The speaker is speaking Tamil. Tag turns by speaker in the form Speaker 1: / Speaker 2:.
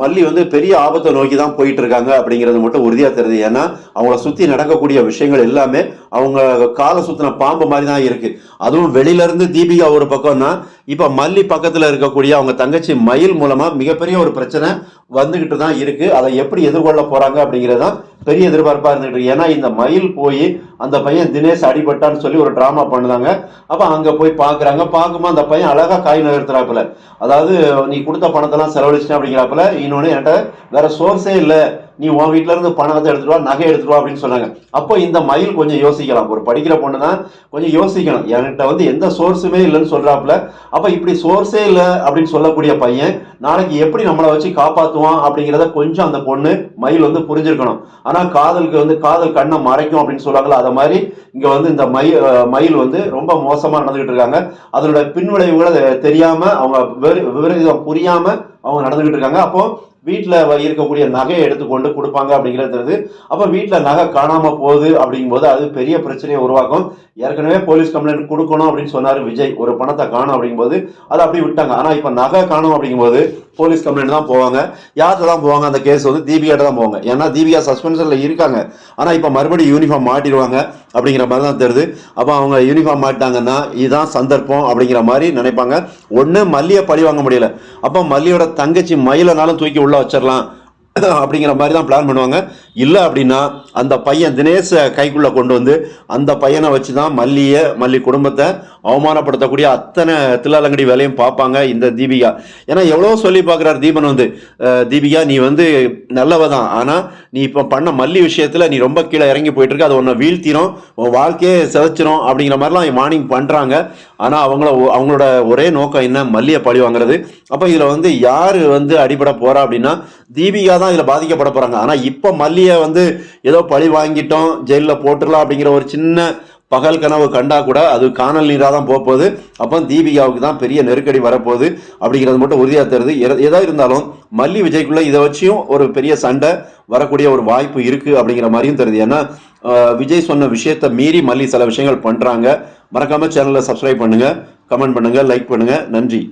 Speaker 1: மல்லி வந்து பெரிய ஆபத்தை நோக்கி தான் போயிட்டு இருக்காங்க அப்படிங்கிறது மட்டும் உறுதியா தெரியுது. ஏன்னா அவங்கள சுத்தி நடக்கக்கூடிய விஷயங்கள் எல்லாமே அவங்க காலை சுத்தின பாம்பு மாதிரி தான் இருக்கு. அதுவும் வெளியில இருந்து தீபிகா ஒரு பக்கம்னா, இப்ப மல்லி பக்கத்துல இருக்கக்கூடிய அவங்க தங்கச்சி மயில் மூலமா மிகப்பெரிய ஒரு பிரச்சனை வந்துகிட்டு தான் இருக்கு. அதை எப்படி எதிர்கொள்ள போறாங்க அப்படிங்கிறது தான் பெரிய எதிர்பார்ப்பா இருந்துகிட்டு இருக்கு. ஏன்னா இந்த மயில் போய் அந்த பையன் தினேஷ் அடிபட்டான்னு சொல்லி ஒரு டிராமா பண்ணுதாங்க. அப்ப அங்க போய் பாக்குறாங்க. பார்க்கும்போது அந்த பையன் அழகா காய் நகர்த்துறாப்புல. அதாவது நீ கொடுத்த பணத்தெல்லாம் செலவழிச்சிட்டேன் அப்படிங்கிறாப்புல. இன்னொன்னு என்கிட்ட வேற சோர்ஸே இல்லை, நீ உன் வீட்டுல இருந்து பணத்தை எடுத்துட்டு வா, நகை எடுத்துட்டு வா அப்படின்னு சொன்னாங்க. அப்போ இந்த மயில் கொஞ்சம் யோசிக்கலாம். ஒரு படிக்கிற பொண்ணு தான், கொஞ்சம் யோசிக்கணும். என்கிட்ட வந்து எந்த சோர்ஸுமே இல்லைன்னு சொல்றாப்புல. அப்ப இப்படி சோர்ஸே இல்லை அப்படின்னு சொல்லக்கூடிய பையன் நாளைக்கு எப்படி நம்மளை வச்சு காப்பாத்துவான் அப்படிங்கிறத கொஞ்சம் அந்த பொண்ணு மயில் வந்து புரிஞ்சிருக்கணும். ஆனா காதலுக்கு வந்து காதல் கண்ணை மறைக்கும் அப்படின்னு சொல்லுவாங்களா, அதை மாதிரி இங்க வந்து இந்த மயில் வந்து ரொம்ப மோசமா நடந்துகிட்டு இருக்காங்க. அதனோட பின்விளைவுகளை தெரியாம அவங்க விபரீதம் புரியாம அவங்க நடந்துகிட்டு இருக்காங்க. அப்போ வீட்டில் இருக்கக்கூடிய நகையை எடுத்துக்கொண்டு கொடுப்பாங்க அப்படிங்கிறது தெரியுது. அப்போ வீட்டில் நகை காணாம போகுது அப்படிங்கும்போது அது பெரிய பிரச்சனையை உருவாக்கும். ஏற்கனவே போலீஸ் கம்ப்ளைண்ட் கொடுக்கணும் அப்படின்னு சொன்னார் விஜய். ஒரு பணத்தை காணும் அப்படிங்கும்போது அதை அப்படி விட்டாங்க. ஆனால் இப்போ நகை காணும் அப்படிங்கும்போது போலீஸ் கம்ப்ளைண்ட் தான் போவாங்க. யார்கிட்ட தான் போவாங்க? அந்த கேஸ் வந்து தீபிகாட்ட தான் போவாங்க. ஏன்னா தீபிகா சஸ்பென்ஷன்ல இருக்காங்க. ஆனால் இப்போ மறுபடியும் யூனிஃபார்ம் மாட்டிடுவாங்க அப்படிங்கிற மாதிரி தான் தெரியுது. அப்போ அவங்க யூனிஃபார்ம் மாட்டாங்கன்னா இதுதான் சந்தர்ப்பம் அப்படிங்கிற மாதிரி நினைப்பாங்க. ஒன்று மல்லியை பழி வாங்க முடியல, அப்போ மல்லியோட தங்கச்சி மயிலனாலும் தூக்கி உள்ள வச்சிடலாம் அப்படிங்கிற மாதிரி தான் பிளான் பண்ணுவாங்க. இல்லை அப்படின்னா அந்த பையன் தினேஷை கைக்குள்ளே கொண்டு வந்து அந்த பையனை வச்சு தான் மல்லி குடும்பத்தை அவமானப்படுத்தக்கூடிய அத்தனை தில்லாலங்கடி வேலையும் பார்ப்பாங்க இந்த தீபிகா. ஏன்னா எவ்வளோ சொல்லி பார்க்குறாரு தீபன் வந்து, தீபிகா நீ வந்து நல்லவ தான், ஆனால் நீ இப்போ பண்ண மல்லி விஷயத்தில் நீ ரொம்ப கீழே இறங்கி போயிட்டு இருக்க, அது உன்னை வீழ்த்திரும், உன் வாழ்க்கையே சிதைச்சிரும் அப்படிங்கிற மாதிரிலாம் வார்னிங் பண்ணுறாங்க. ஆனால் அவங்களோட ஒரே நோக்கம் என்ன? மல்லியை பழி வாங்குறது. அப்போ இதில் வந்து யார் வந்து அடிபட போகிறா அப்படின்னா தீபிகா தான் இதில் பாதிக்கப்பட போகிறாங்க. ஆனால் இப்போ மல்லியை வந்து ஏதோ பழி வாங்கிட்டோம், ஜெயிலில் போட்டுடலாம் அப்படிங்கிற ஒரு சின்ன பகல் கனவு கண்டா கூட அது காணல் நீராக தான் போகுது. அப்போ தீபிகாவுக்கு தான் பெரிய நெருக்கடி வரப்போகுது அப்படிங்கிறது மட்டும் உறுதியாக தருது. எதா இருந்தாலும் மல்லி விஜய்க்குள்ள இதை வச்சியும் ஒரு பெரிய சண்டை வரக்கூடிய ஒரு வாய்ப்பு இருக்குது அப்படிங்கிற மாதிரியும் தருது. ஏன்னா விஜய் சொன்ன விஷயத்தை மீறி மல்லி சில விஷயங்கள் பண்ணுறாங்க. மறக்காமல் சேனலை சப்ஸ்கிரைப் பண்ணுங்கள், கமெண்ட் பண்ணுங்கள், லைக் பண்ணுங்கள். நன்றி.